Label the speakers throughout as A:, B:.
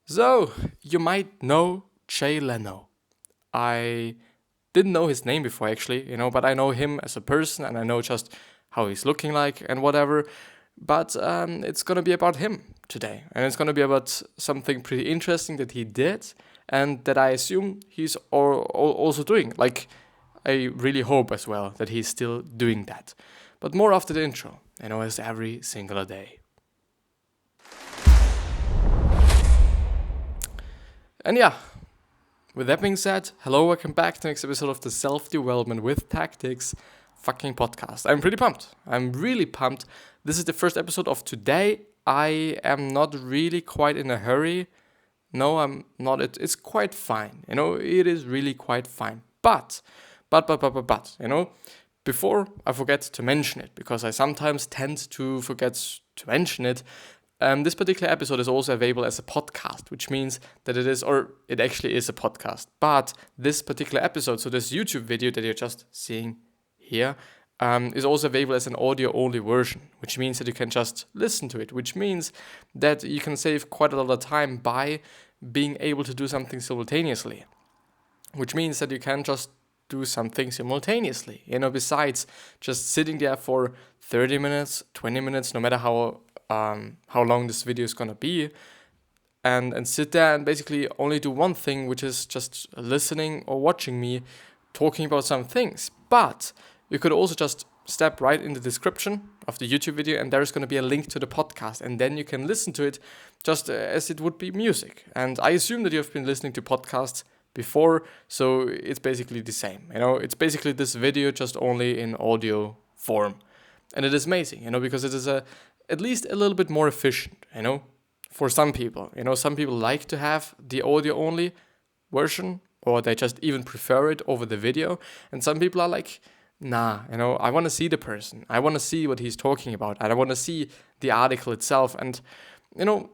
A: So, you might know Jay Leno. I didn't know his name before actually, but I know him as a person and I know just how he's looking like and whatever. But it's gonna be about him today, and it's gonna be about something pretty interesting that he did and that I assume he's also doing. Like, I really hope as well that he's still doing that. But more after the intro, as every single day. And yeah, with that being said, hello, welcome back to the next episode of the Self-Development with Tactics fucking podcast. I'm pretty pumped. I'm really pumped. This is the first episode of today. I am not really quite in a hurry. No, I'm not. It's quite fine. It is really quite fine. But, before I forget to mention it, because I sometimes tend to forget to mention it, this particular episode is also available as a podcast, which means that it actually is a podcast. But this particular episode, so this YouTube video that you're just seeing here, is also available as an audio-only version, which means that you can just listen to it, which means that you can save quite a lot of time by being able to do something simultaneously, which means that you can just do something simultaneously, besides just sitting there for 30 minutes, 20 minutes, no matter how long this video is gonna be, and sit there and basically only do one thing, which is just listening or watching me talking about some things. But you could also just step right in the description of the YouTube video, and there's going to be a link to the podcast, and then you can listen to it just as it would be music. And I assume that you've been listening to podcasts before, so it's basically the same. It's basically this video just only in audio form, and it is amazing. Because it is at least a little bit more efficient. For some people. Some people like to have the audio only version, or they just even prefer it over the video, and some people are like, nah, I want to see the person. I want to see what he's talking about. And I want to see the article itself. And,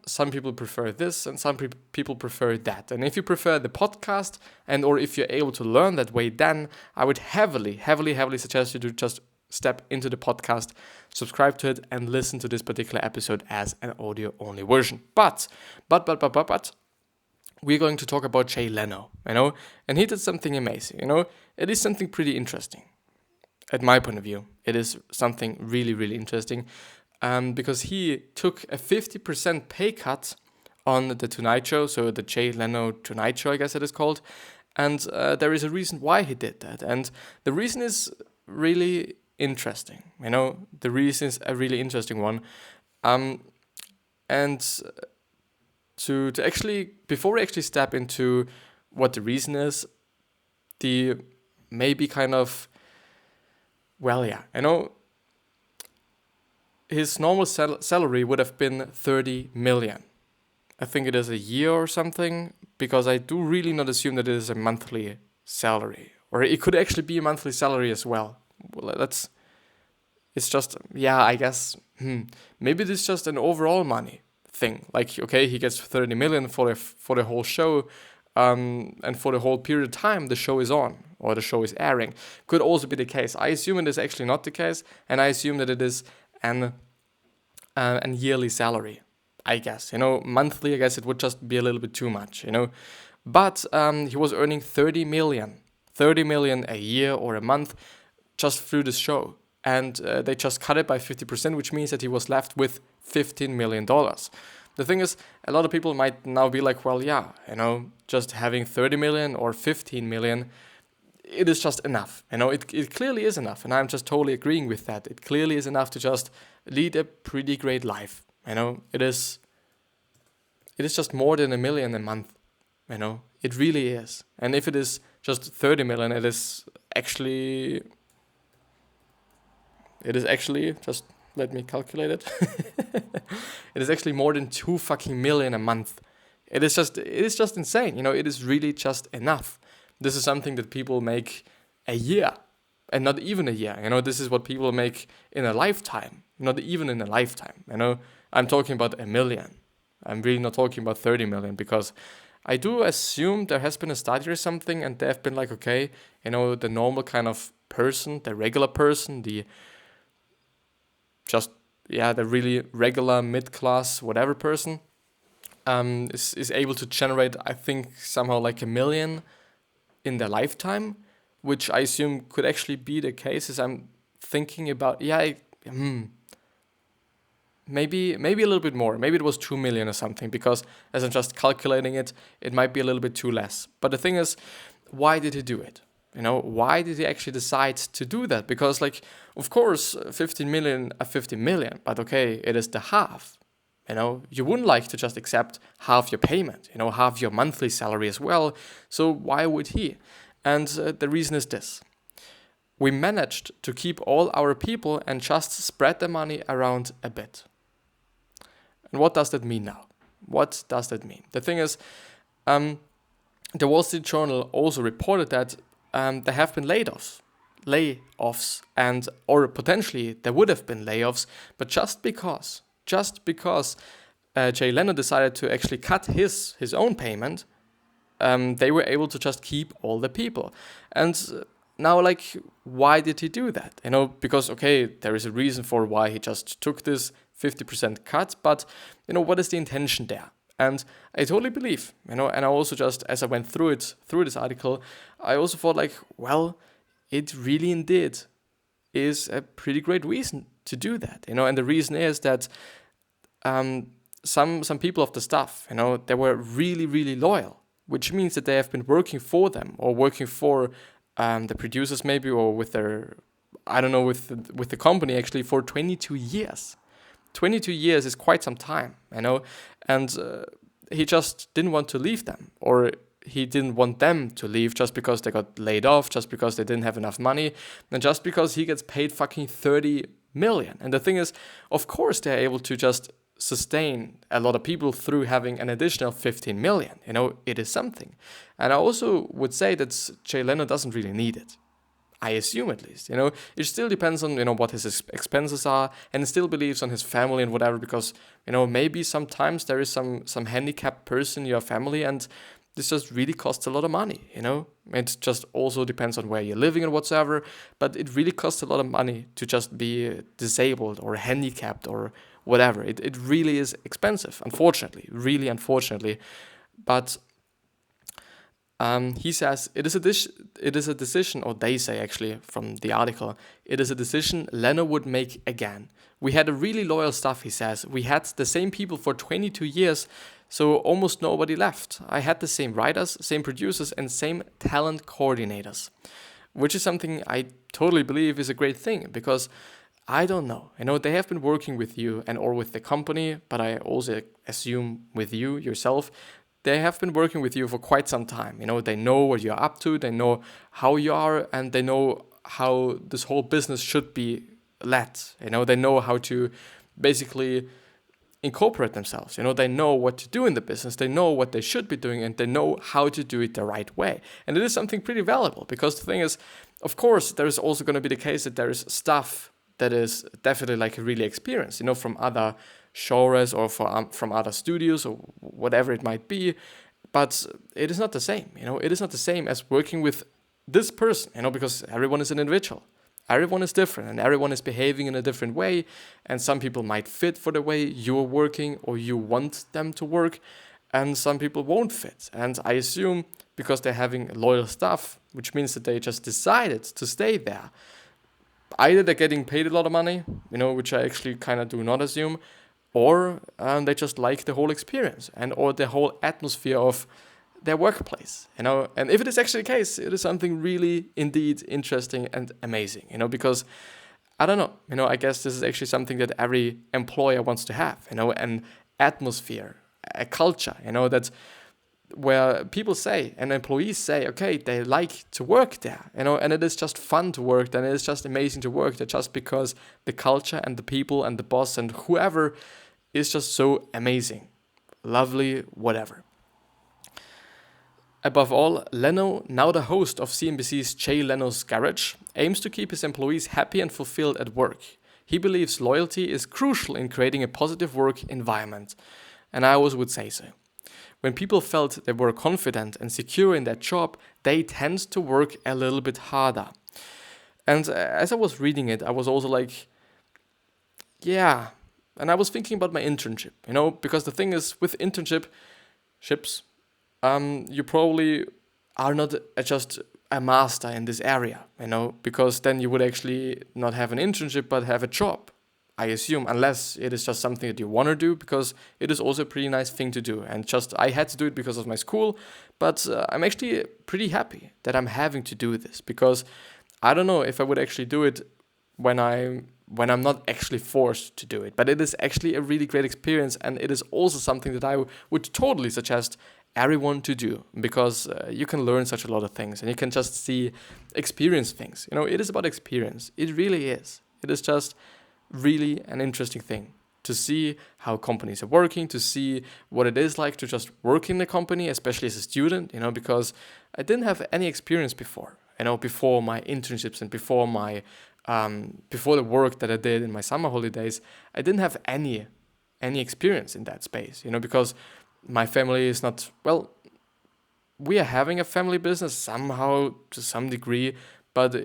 A: some people prefer this and some people prefer that. And if you prefer the podcast or if you're able to learn that way, then I would heavily suggest you to just step into the podcast, subscribe to it, and listen to this particular episode as an audio-only version. But, we're going to talk about Jay Leno, and he did something amazing, It is something pretty interesting. At my point of view, it is something really, really interesting because he took a 50% pay cut on the Tonight Show, so the Jay Leno Tonight Show, I guess it is called. And there is a reason why he did that. And the reason is really interesting. The reason is a really interesting one. And to actually, before we actually step into what the reason is, the maybe kind of, well, yeah, his normal salary would have been 30 million. I think it is a year or something, because I do really not assume that it is a monthly salary. Or it could actually be a monthly salary as well. It's just, yeah, I guess, maybe it is just an overall money thing. Like, okay, he gets 30 million for the whole show, and for the whole period of time the show is on, or the show is airing. Could also be the case. I assume it is actually not the case, and I assume that it is an yearly salary, I guess. Monthly, I guess it would just be a little bit too much, But he was earning 30 million a year or a month just through the show. And they just cut it by 50%, which means that he was left with $15 million. The thing is, a lot of people might now be like, well, yeah, just having 30 million or 15 million, it is just enough. It clearly is enough. And I'm just totally agreeing with that. It clearly is enough to just lead a pretty great life. It is just more than $1 million a month. It really is. And if it is just 30 million, it is actually, just let me calculate it. It is actually more than 2 fucking million a month. It is just insane. It is really just enough. This is something that people make a year, and not even a year. This is what people make in a lifetime, not even in a lifetime. I'm talking about 1 million. I'm really not talking about 30 million, because I do assume there has been a study or something, and they've been like, okay, the normal kind of person, the regular person, the really regular mid-class whatever person, is able to generate, I think, somehow like $1 million in their lifetime, which I assume could actually be the case. As I'm thinking about, maybe a little bit more. Maybe it was 2 million or something, because as I'm just calculating it, it might be a little bit too less. But the thing is, why did he do it? Why did he actually decide to do that? Because, like, of course, 15 million, but okay, it is the half. You wouldn't like to just accept half your payment, half your monthly salary as well. So why would he? And the reason is this. We managed to keep all our people and just spread the money around a bit. And what does that mean now? What does that mean? The thing is, the Wall Street Journal also reported that there have been layoffs, and or potentially there would have been layoffs, but just because Jay Leno decided to actually cut his own payment, they were able to just keep all the people. And now, like, why did he do that? Because, okay, there is a reason for why he just took this 50% cut, but, what is the intention there? And I totally believe, and I also just, as I went through this article, I also thought, like, well, it really indeed is a pretty great reason to do that, and the reason is that some people of the staff, they were really, really loyal, which means that they have been working for them, or working for the producers maybe, or with their, I don't know, with the company actually for 22 years. 22 years is quite some time, and he just didn't want to leave them, or he didn't want them to leave just because they got laid off, just because they didn't have enough money, and just because he gets paid fucking 30 million. And the thing is, of course, they're able to just sustain a lot of people through having an additional 15 million. It is something. And I also would say that Jay Leno doesn't really need it. I assume, at least. It still depends on, what his expenses are, and still believes on his family and whatever, because, maybe sometimes there is some handicapped person in your family, and this just really costs a lot of money, It just also depends on where you're living and whatsoever, but it really costs a lot of money to just be disabled or handicapped or whatever. It really is expensive, unfortunately, really unfortunately. But he says it is a decision, or they say actually from the article, it is a decision Leno would make again. We had a really loyal staff, he says. We had the same people for 22 years, so almost nobody left. I had the same writers, same producers, and same talent coordinators, which is something I totally believe is a great thing, because I don't know, they have been working with you and or with the company, but I also assume with you yourself. They have been working with you for quite some time. They know what you're up to, they know how you are, and they know how this whole business should be led. They know how to basically incorporate themselves. They know what to do in the business, they know what they should be doing, and they know how to do it the right way. And it is something pretty valuable, because the thing is, of course, there is also going to be the case that there is stuff that is definitely like really experienced, from other genres or from other studios or whatever it might be, but it is not the same. It is not the same as working with this person, because everyone is an individual. Everyone is different, and everyone is behaving in a different way, and some people might fit for the way you're working or you want them to work, and some people won't fit. And I assume because they're having loyal staff, which means that they just decided to stay there, either they're getting paid a lot of money, which I actually kind of do not assume, or they just like the whole experience and or the whole atmosphere of their workplace, And if it is actually the case, it is something really, indeed, interesting and amazing, because I don't know, I guess this is actually something that every employer wants to have, an atmosphere, a culture, that's where people say and employees say, okay, they like to work there, and it is just fun to work there, and it is just amazing to work there, just because the culture and the people and the boss and whoever is just so amazing, lovely, whatever. Above all, Leno, now the host of CNBC's Jay Leno's Garage, aims to keep his employees happy and fulfilled at work. He believes loyalty is crucial in creating a positive work environment, and I always would say so. When people felt they were confident and secure in their job, they tend to work a little bit harder. And as I was reading it, I was also like, yeah, and I was thinking about my internship, because the thing is with internships, you probably are not just a master in this area, because then you would actually not have an internship but have a job, I assume, unless it is just something that you want to do, because it is also a pretty nice thing to do. And just I had to do it because of my school, but I'm actually pretty happy that I'm having to do this, because I don't know if I would actually do it when I'm not actually forced to do it. But it is actually a really great experience, and it is also something that I would totally suggest everyone to do, because you can learn such a lot of things, and you can just experience things. It is about experience. It really is. It is just really an interesting thing to see how companies are working, to see what it is like to just work in a company, especially as a student, because I didn't have any experience before, before my internships and before before the work that I did in my summer holidays. I didn't have any experience in that space, because my family is not, well, we are having a family business somehow to some degree, but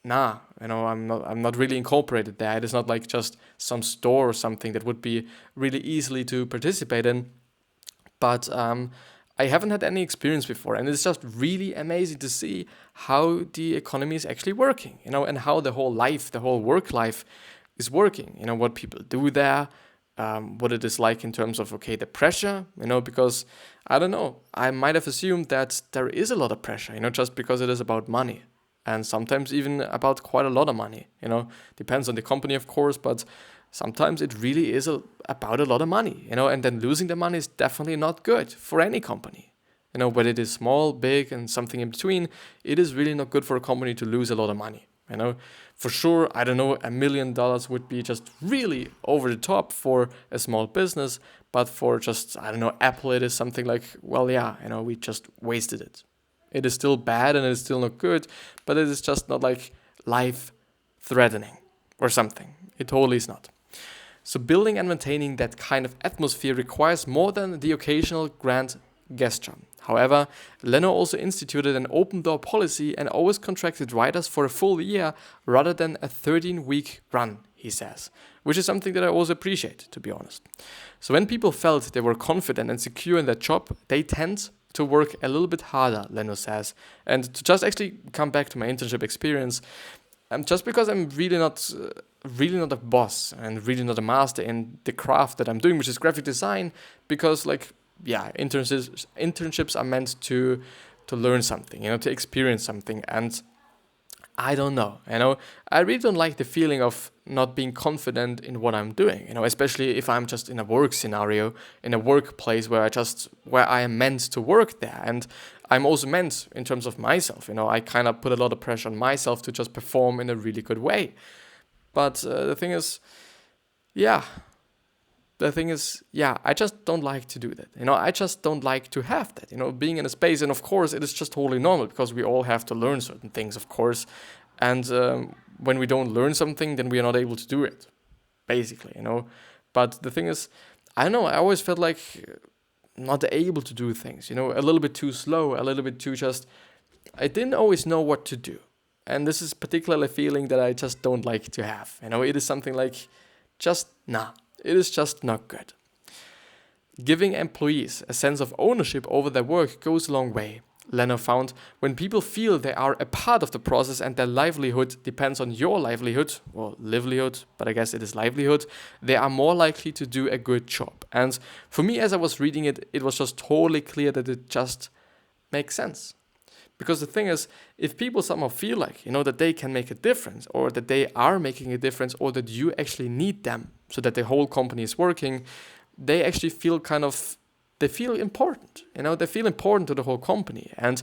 A: I'm not really incorporated there. It is not like just some store or something that would be really easily to participate in. But I haven't had any experience before, and it's just really amazing to see how the economy is actually working, and how the whole work life is working. What people do there, what it is like in terms of, the pressure, because I don't know, I might have assumed that there is a lot of pressure, just because it is about money. And sometimes even about quite a lot of money, depends on the company, of course, but sometimes it really is about a lot of money, and then losing the money is definitely not good for any company. Whether it is small, big, and something in between, it is really not good for a company to lose a lot of money. For sure, I don't know, $1 million would be just really over the top for a small business, but for just, I don't know, Apple, it is something like, well, yeah, we just wasted it. It is still bad and it is still not good, but it is just not like life-threatening or something. It totally is not. So building and maintaining that kind of atmosphere requires more than the occasional grand gesture. However, Leno also instituted an open-door policy and always contracted writers for a full year rather than a 13-week run, he says, which is something that I also appreciate, to be honest. So when people felt they were confident and secure in their job, they tend to work a little bit harder, Leno says. And to just actually come back to my internship experience, just because I'm really not a boss and really not a master in the craft that I'm doing, which is graphic design, because internships are meant to learn something, to experience something. And I don't know, I really don't like the feeling of not being confident in what I'm doing, especially if I'm just in a work scenario, in a workplace where I am meant to work there. And I'm also meant in terms of myself, I kind of put a lot of pressure on myself to just perform in a really good way. But the thing is, I just don't like to do that. I just don't like to have that, being in a space. And of course, it is just totally normal because we all have to learn certain things, of course. And when we don't learn something, then we are not able to do it, basically, But the thing is, I don't know, I always felt like not able to do things, a little bit too slow, a little bit too I didn't always know what to do. And this is particularly a feeling that I just don't like to have. It is something like, it is just not good. Giving employees a sense of ownership over their work goes a long way. Leno found when people feel they are a part of the process and their livelihood depends on your livelihood, or livelihood, but I guess it is livelihood, they are more likely to do a good job. And for me, as I was reading it, it was just totally clear that it just makes sense. Because the thing is, if people somehow feel like, that they can make a difference, or that they are making a difference, or that you actually need them so that the whole company is working, they actually feel they feel important, they feel important to the whole company. And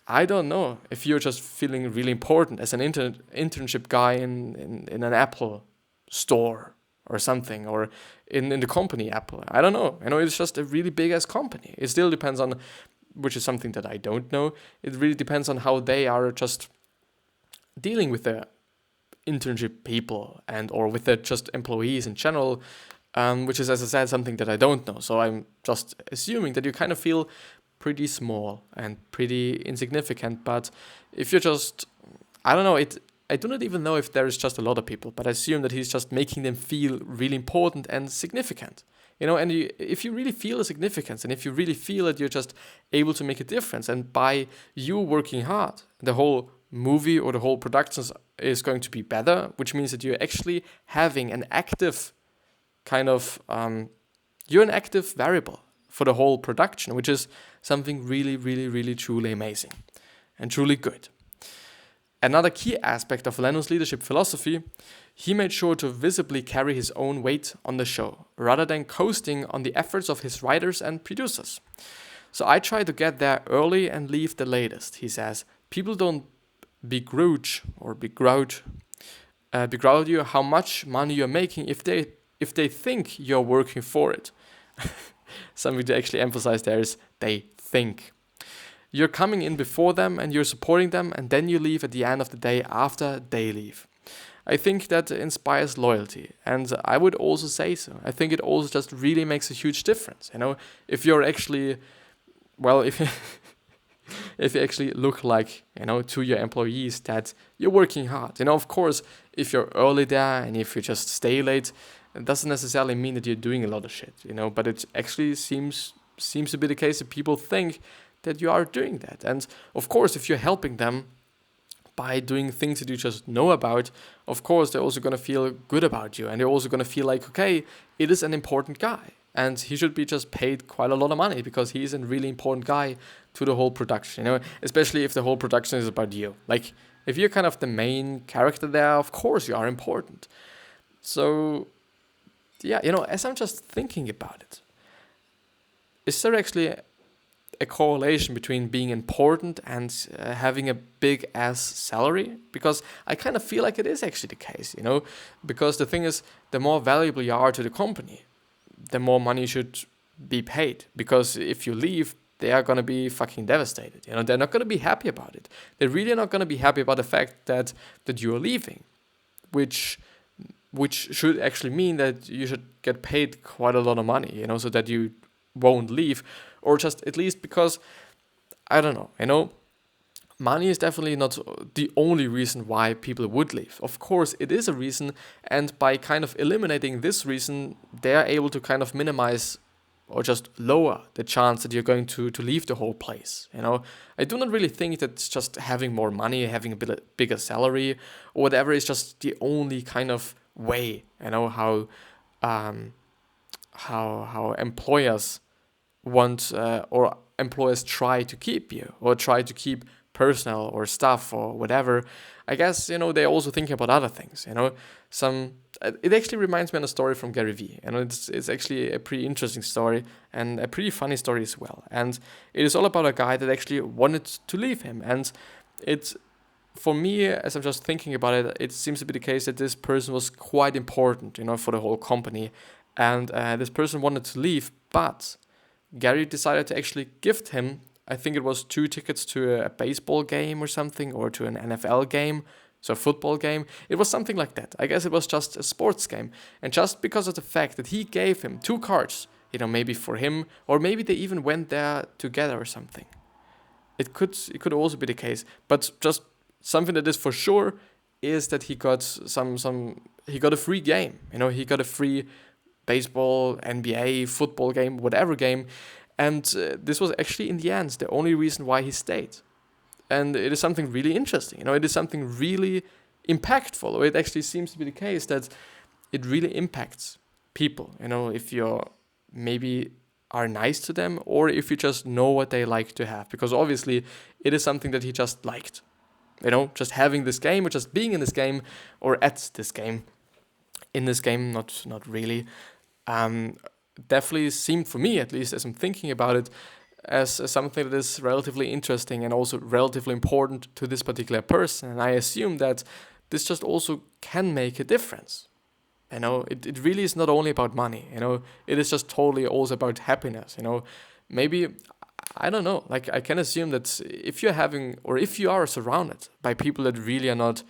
A: I don't know if you're just feeling really important as an internship guy in an Apple store or something, or in the company Apple. I don't know. It's just a really big ass company. It still depends on, which is something that I don't know. It really depends on how they are just dealing with the internship people or with the just employees in general. Which is, as I said, something that I don't know. So I'm just assuming that you kind of feel pretty small and pretty insignificant. But if you're just, I don't know, I do not even know if there is just a lot of people, but I assume that he's just making them feel really important and significant. And if you really feel a significance, and if you really feel that you're just able to make a difference, and by you working hard, the whole movie or the whole production is going to be better, which means that you're actually having an active kind of, you're an active variable for the whole production, which is something really, really, really, truly amazing and truly good. Another key aspect of Leno's leadership philosophy, he made sure to visibly carry his own weight on the show, rather than coasting on the efforts of his writers and producers. So I try to get there early and leave the latest, he says. People don't begrudge you how much money you're making if they think you're working for it. Something to actually emphasize there is they think. You're coming in before them and you're supporting them, and then you leave at the end of the day after they leave. I think that inspires loyalty, and I would also say so. I think it also just really makes a huge difference. If you're actually, if if you actually look like, to your employees that you're working hard. Of course, if you're early there and if you just stay late, it doesn't necessarily mean that you're doing a lot of shit, but it actually seems to be the case that people think that you are doing that. And of course, if you're helping them by doing things that you just know about, of course, they're also going to feel good about you. And they're also going to feel like, okay, it is an important guy. And he should be just paid quite a lot of money because he's a really important guy to the whole production, especially if the whole production is about you. Like, if you're kind of the main character there, of course you are important. So, yeah, as I'm just thinking about it, is there actually a correlation between being important and having a big ass salary? Because I kind of feel like it is actually the case, because the thing is, the more valuable you are to the company, the more money should be paid. Because if you leave, they are going to be fucking devastated. They're not going to be happy about it. They're really not going to be happy about the fact that you're leaving, which should actually mean that you should get paid quite a lot of money, so that you won't leave. Or just at least because, I don't know, money is definitely not the only reason why people would leave. Of course, it is a reason, and by kind of eliminating this reason, they're able to kind of minimize or just lower the chance that you're going to leave the whole place. I do not really think that just having more money, having a bit bigger salary or whatever is just the only kind of way, how employers want or employers try to keep you or try to keep personnel or staff or whatever. I guess, they're also thinking about other things, it actually reminds me of a story from Gary Vee, it's actually a pretty interesting story and a pretty funny story as well. And it is all about a guy that actually wanted to leave him. And it's, for me, as I'm just thinking about it, it seems to be the case that this person was quite important, for the whole company. And this person wanted to leave, but Gary decided to actually gift him, I think it was 2 tickets to a baseball game or something, or to an NFL game, so a football game. It was something like that. I guess it was just a sports game. And just because of the fact that he gave him 2 cards, maybe for him, or maybe they even went there together or something. It could also be the case. But just something that is for sure is that he got he got a free game. He got a free baseball, NBA, football game, whatever game. And this was actually, in the end, the only reason why he stayed. And it is something really interesting. It is something really impactful. Or it actually seems to be the case that it really impacts people. If you maybe are nice to them, or if you just know what they like to have. Because obviously, it is something that he just liked. Just having this game, or just being in this game, or at this game. In this game, not really. Definitely seemed, for me at least, as I'm thinking about it, as something that is relatively interesting and also relatively important to this particular person. And I assume that this just also can make a difference. It really is not only about money. It is just totally also about happiness. Maybe, I don't know, like I can assume that if you're having, or if you are surrounded by people that really are not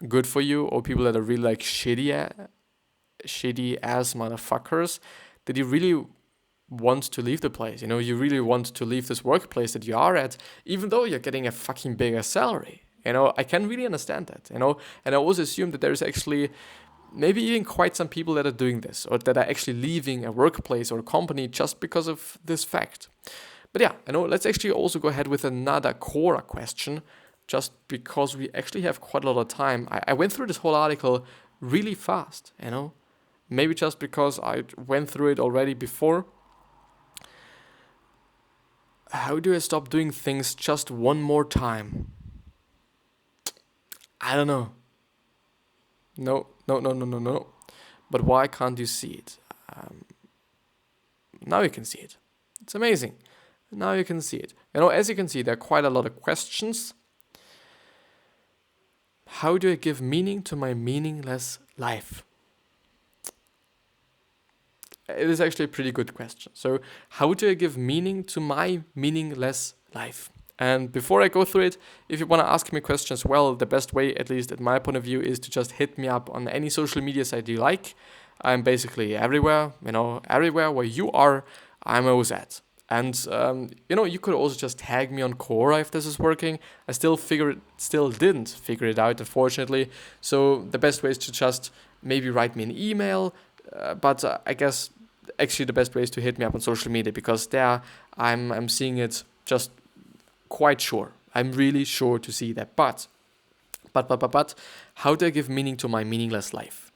A: good for you, or people that are really like shitty ass motherfuckers, that you really want to leave the place. You really want to leave this workplace that you are at, even though you're getting a fucking bigger salary. I can really understand that, and I also assume that there is actually maybe even quite some people that are doing this, or that are actually leaving a workplace or a company just because of this fact. But yeah, let's actually also go ahead with another Quora question, just because we actually have quite a lot of time. I went through this whole article really fast, maybe just because I went through it already before. How do I stop doing things just one more time? I don't know. No. But why can't you see it? Now you can see it. It's amazing. Now you can see it. As you can see, there are quite a lot of questions. How do I give meaning to my meaningless life? It is actually a pretty good question. So, how do I give meaning to my meaningless life? And before I go through it, if you want to ask me questions, well, the best way, at least at my point of view, is to just hit me up on any social media site you like. I'm basically everywhere, everywhere where you are, I'm always at. And, you could also just tag me on Quora if this is working. I still didn't figure it out, unfortunately. So the best way is to just maybe write me an email. But I guess actually the best way is to hit me up on social media, because there I'm seeing it just quite sure. I'm really sure to see that. But how do I give meaning to my meaningless life?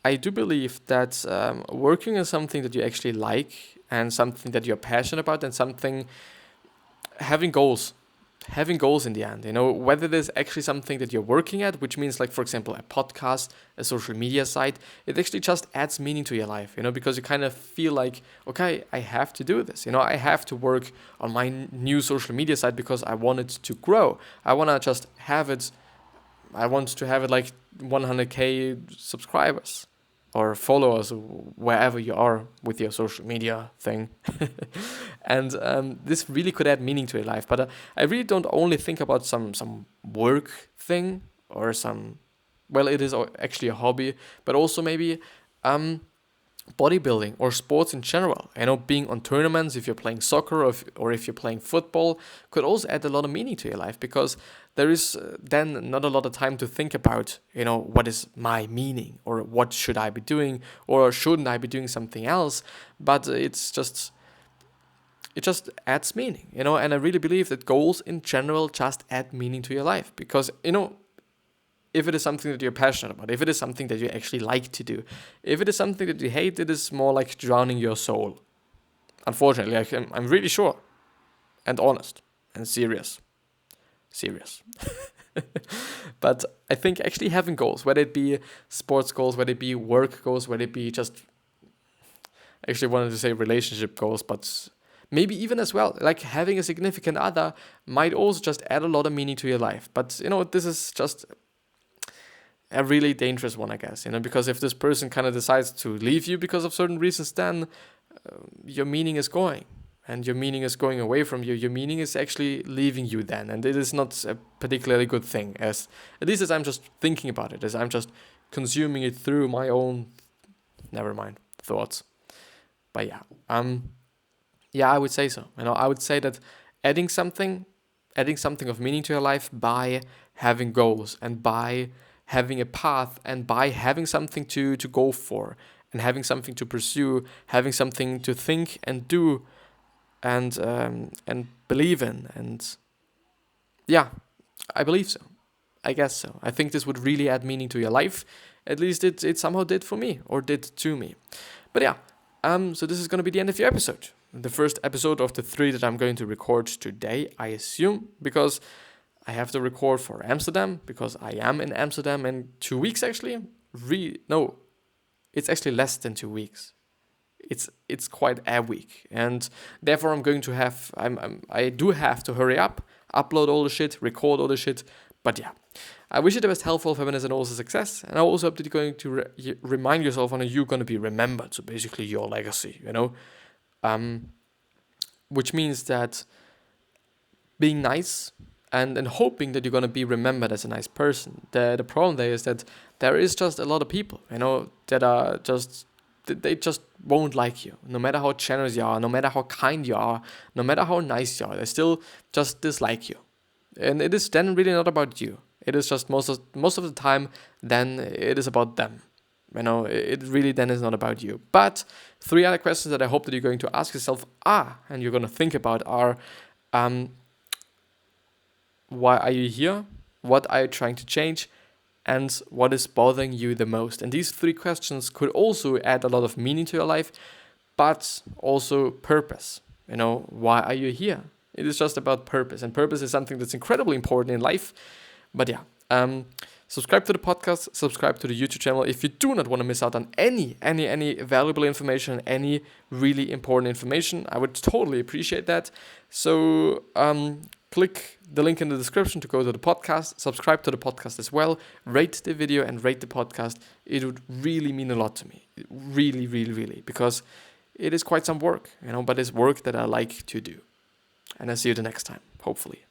A: I do believe that working on something that you actually like, and something that you're passionate about, and having goals in the end, whether there's actually something that you're working at, which means, like, for example, a podcast, a social media site, it actually just adds meaning to your life, because you kind of feel like, okay, I have to do this, I have to work on my new social media site because I want it to grow. I want to just have it, like 100k subscribers or followers, wherever you are with your social media thing. And this really could add meaning to your life. But I really don't only think about some work thing or it is actually a hobby, but also maybe bodybuilding or sports in general. Being on tournaments, if you're playing soccer or if you're playing football, could also add a lot of meaning to your life, because there is then not a lot of time to think about, what is my meaning, or what should I be doing, or shouldn't I be doing something else. But it just adds meaning, and I really believe that goals in general just add meaning to your life, because, if it is something that you're passionate about, if it is something that you actually like to do, if it is something that you hate, it is more like drowning your soul. Unfortunately, I'm really sure, and honest, and serious. But I think actually having goals, whether it be sports goals, whether it be work goals, whether it be just, actually wanted to say relationship goals, but maybe even as well, like having a significant other might also just add a lot of meaning to your life. But, this is just a really dangerous one, I guess, because if this person kind of decides to leave you because of certain reasons, then your meaning is going, and your meaning is going away from you. Your meaning is actually leaving you then, and it is not a particularly good thing, at least as I'm just thinking about it, as I'm just consuming it through my own, thoughts. But yeah, I would say so. I would say that adding something of meaning to your life by having goals, and by having a path, and by having something to go for, and having something to pursue, having something to think and do, and believe in. And yeah, I believe so. I guess so. I think this would really add meaning to your life. At least it somehow did for me, or did to me. But yeah, so this is going to be the end of your episode. The first episode of the 3 that I'm going to record today, I assume, because I have to record for Amsterdam, because I am in Amsterdam in 2 weeks, actually. No, it's actually less than 2 weeks. It's quite a week, and therefore I do have to hurry up, upload all the shit, record all the shit. But yeah, I wish you the best health, happiness, and also success. And I also hope that you're going to remind yourself on how you're going to be remembered. So basically, your legacy, which means that being nice and hoping that you're going to be remembered as a nice person. The problem there is that there is just a lot of people, that are they just won't like you. No matter how generous you are, no matter how kind you are, no matter how nice you are, they still just dislike you. And it is then really not about you. It is just most of the time, then it is about them. It really then is not about you. But 3 other questions that I hope that you're going to ask yourself and you're going to think about are, why are you here? What are you trying to change? And what is bothering you the most? And these 3 questions could also add a lot of meaning to your life, but also purpose. Why are you here? It is just about purpose. And purpose is something that's incredibly important in life. But yeah, subscribe to the podcast, subscribe to the YouTube channel if you do not want to miss out on any valuable information, any really important information. I would totally appreciate that. So click the link in the description to go to the podcast, subscribe to the podcast as well, rate the video and rate the podcast. It would really mean a lot to me. Really, really, really, because it is quite some work, but it's work that I like to do. And I'll see you the next time, hopefully.